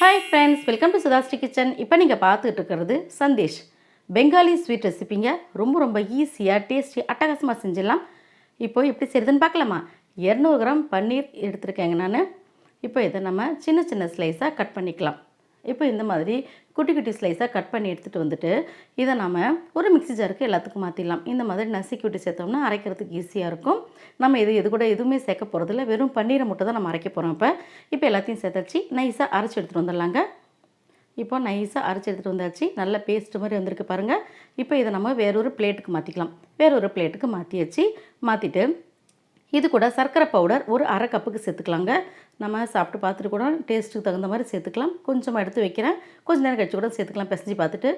Hi friends, welcome to SudhaSri kitchen. இப்போ நீங்கள் பார்த்துட்டு இருக்கிறது சந்தேஷ் பெங்காலி ஸ்வீட் ரெசிபிங்க. ரொம்ப ஈஸியாக டேஸ்டி அட்டகாசமாக செஞ்சிடலாம். இப்போ எப்படி செய்கிறதுன்னு பார்க்கலாமா? 200 கிராம் பன்னீர் எடுத்துருக்கேங்க நான். இப்போ இதை நம்ம சின்ன சின்ன ஸ்லைஸாக கட் பண்ணிக்கலாம். இப்போ இந்த மாதிரி குட்டி ஸ்லைஸாக கட் பண்ணி எடுத்துகிட்டு வந்துட்டு இதை நம்ம ஒரு மிக்ஸி ஜாருக்கு எல்லாத்துக்கும் மாற்றிடலாம். இந்த மாதிரி நசுக்கி விட்டு சேர்த்தோம்னா அரைக்கிறதுக்கு ஈஸியாக இருக்கும். நம்ம இது கூட எதுவுமே சேர்க்க போகிறதில்ல, வெறும் பன்னீரை மட்டும் தான் நம்ம அரைக்க போகிறோம். இப்போ எல்லாத்தையும் சேர்த்தாச்சு, நைஸாக அரைச்சி எடுத்துகிட்டு வந்துடலாங்க. இப்போ நைஸாக அரைச்சி எடுத்துகிட்டு வந்தாச்சு, நல்ல பேஸ்ட் மாதிரி வந்திருக்கு பாருங்கள். இப்போ இதை நம்ம வேறொரு பிளேட்டுக்கு மாற்றிக்கலாம். வேறொரு பிளேட்டுக்கு மாற்றிட்டு இது கூட சர்க்கரை பவுடர் ஒரு அரை கப்புக்கு சேர்த்துக்கலாங்க. நம்ம சாப்பிட்டு பார்த்துட்டு கூட டேஸ்ட்டுக்கு தகுந்த மாதிரி சேர்த்துக்கலாம். கொஞ்சமாக எடுத்து வைக்கிறேன், கொஞ்சம் நேரம் கழிச்சு கூட சேர்த்துக்கலாம். பிசைஞ்சு பார்த்துட்டு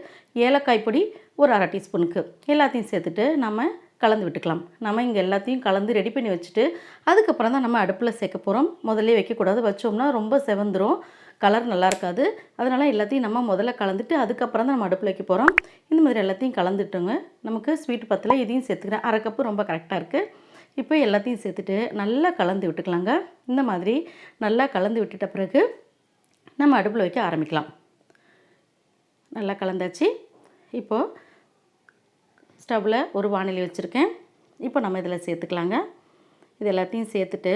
ஏலக்காய் பொடி ஒரு அரை டீஸ்பூனுக்கு எல்லாத்தையும் சேர்த்துட்டு நம்ம கலந்து விட்டுக்கலாம். நம்ம இங்கே எல்லாத்தையும் கலந்து ரெடி பண்ணி வச்சுட்டு அதுக்கப்புறம் தான் நம்ம அடுப்பில் சேர்க்க போகிறோம். முதல்ல வைக்கக்கூடாது, வச்சோம்னா ரொம்ப செவந்துடும், கலர் நல்லா இருக்காது. அதனால் எல்லாத்தையும் நம்ம முதல்ல கலந்துட்டு அதுக்கப்புறம் தான் நம்ம அடுப்பில் வைக்க போகிறோம். இந்த மாதிரி எல்லாத்தையும் கலந்துட்டோங்க. நமக்கு ஸ்வீட் பத்தில் இதையும் சேர்த்துக்கிறேன். அரை கப்பு ரொம்ப கரெக்டாக இருக்குது. இப்போ எல்லாத்தையும் சேர்த்துட்டு நல்லா கலந்து விட்டுக்கலாங்க. இந்த மாதிரி நல்லா கலந்து விட்டுட்ட பிறகு நம்ம அடுப்பில் வைக்க ஆரம்பிக்கலாம். நல்லா கலந்தாச்சு. இப்போது ஸ்டவ்வில் ஒரு வாணலி வச்சுருக்கேன். இப்போ நம்ம இதில் சேர்த்துக்கலாங்க. இது எல்லாத்தையும் சேர்த்துட்டு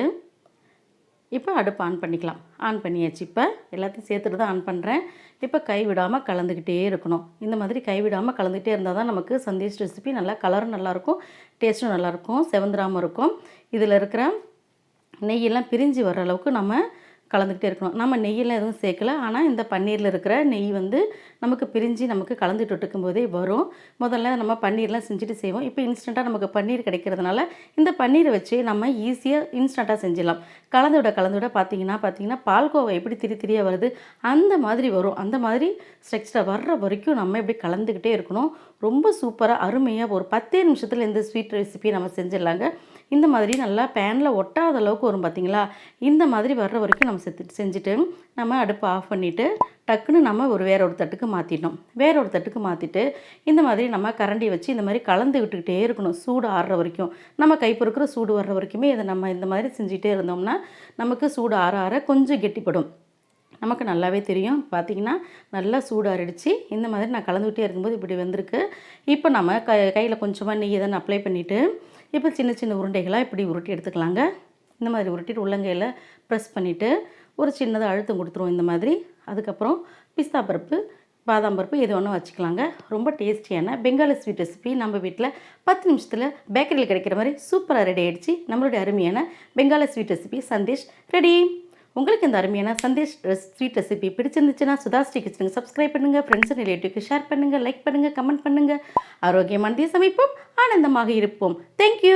இப்போ அடுப்பு ஆன் பண்ணிக்கலாம். ஆன் பண்ணியாச்சு. இப்போ எல்லாத்தையும் சேர்த்துட்டு தான் ஆன் பண்ணுறேன். இப்போ கை விடாமல் கலந்துக்கிட்டே இருக்கணும். இந்த மாதிரி கை விடாமல் கலந்துக்கிட்டே இருந்தால் தான் நமக்கு சந்தேஷ் ரெசிபி நல்லா கலரும் நல்லாயிருக்கும், டேஸ்ட்டும் நல்லாயிருக்கும், செவந்துராமல் இருக்கும். இதில் இருக்கிற நெய்யெல்லாம் பிரிஞ்சு வர அளவுக்கு நம்ம கலந்துக்கிட்டே இருக்கணும். நம்ம நெய்யெல்லாம் எதுவும் சேர்க்கல, ஆனால் இந்த பன்னீரில் இருக்கிற நெய் நமக்கு பிரிஞ்சு நமக்கு கலந்துட்டு இருக்கும்போதே வரும். முதல்ல நம்ம பன்னீர்லாம் செஞ்சுட்டு செய்வோம். இப்போ இன்ஸ்டண்ட்டாக நமக்கு பன்னீர் கிடைக்கிறதுனால இந்த பன்னீரை வச்சு நம்ம ஈஸியாக இன்ஸ்டண்ட்டாக செஞ்சிடலாம். கலந்து விட பார்த்தீங்கன்னா பால்கோவா எப்படி திரியாக வருது அந்த மாதிரி வரும். அந்த மாதிரி ஸ்ட்ரக்சராக வர்ற வரைக்கும் நம்ம இப்படி கலந்துக்கிட்டே இருக்கணும். ரொம்ப சூப்பராக அருமையாக ஒரு 10 நிமிஷத்தில் இந்த ஸ்வீட் ரெசிபி நம்ம செஞ்சிடலாங்க. இந்த மாதிரி நல்லா பேனில் ஒட்டாத அளவுக்கு வரும் பார்த்தீங்களா? இந்த மாதிரி வர்ற வரைக்கும் நம்ம செஞ்சுட்டு நம்ம அடுப்பை ஆஃப் பண்ணிவிட்டு டக்குன்னு நம்ம வேற ஒரு தட்டுக்கு மாற்றிடணும். வேற ஒரு தட்டுக்கு மாற்றிட்டு இந்த மாதிரி நம்ம கரண்டி வச்சு இந்த மாதிரி கலந்து விட்டுக்கிட்டே இருக்கணும். சூடு ஆறுற வரைக்கும், நம்ம கை பொறுக்கிற சூடு வர்ற வரைக்குமே இதை நம்ம இந்த மாதிரி செஞ்சுட்டே இருந்தோம்னா நமக்கு சூடு ஆற கொஞ்சம் கெட்டிப்படும். நமக்கு நல்லாவே தெரியும். பார்த்திங்கன்னா நல்லா சூடாறிடுச்சு. இந்த மாதிரி நான் கலந்துக்கிட்டே இருக்கும்போது இப்படி வந்திருக்கு. இப்போ நம்ம கையில் கொஞ்சமாக நெய் எதனா அப்ளை பண்ணிவிட்டு இப்போ சின்ன உருண்டைகளாக இப்படி உருட்டி எடுத்துக்கலாங்க. இந்த மாதிரி உருட்டிட்டு உள்ளங்கையில் ப்ரெஸ் பண்ணிவிட்டு ஒரு சின்னதாக அழுத்தம் கொடுத்துருவோம் இந்த மாதிரி. அதுக்கப்புறம் பிஸ்தா பருப்பு, பாதாம் பருப்பு எது ஒன்றும் வச்சுக்கலாங்க. ரொம்ப டேஸ்டியான பெங்காலி ஸ்வீட் ரெசிபி நம்ம வீட்டில் 10 நிமிஷத்தில் பேக்கரியில் கிடைக்கிற மாதிரி சூப்பராக ரெடி ஆகிடுச்சு. நம்மளுடைய அருமையான Bengali sweet recipe Sandesh ready. உங்களுக்கு இந்த அருமையான சந்தேஷ் ஸ்வீட் ரெசிபி பிடிச்சிருந்துச்சுன்னா SudhaSri கிச்சனுக்கு சப்ஸ்கிரைப் பண்ணுங்கள், ஃப்ரெண்ட்ஸ் அண்ட் ரிலேட்டிவ்க்கு ஷேர் பண்ணுங்கள், லைக் பண்ணுங்கள், கமெண்ட் பண்ணுங்கள். ஆரோக்கியமானதை சமைப்போம், ஆனந்தமாக இருப்போம். தேங்க்யூ.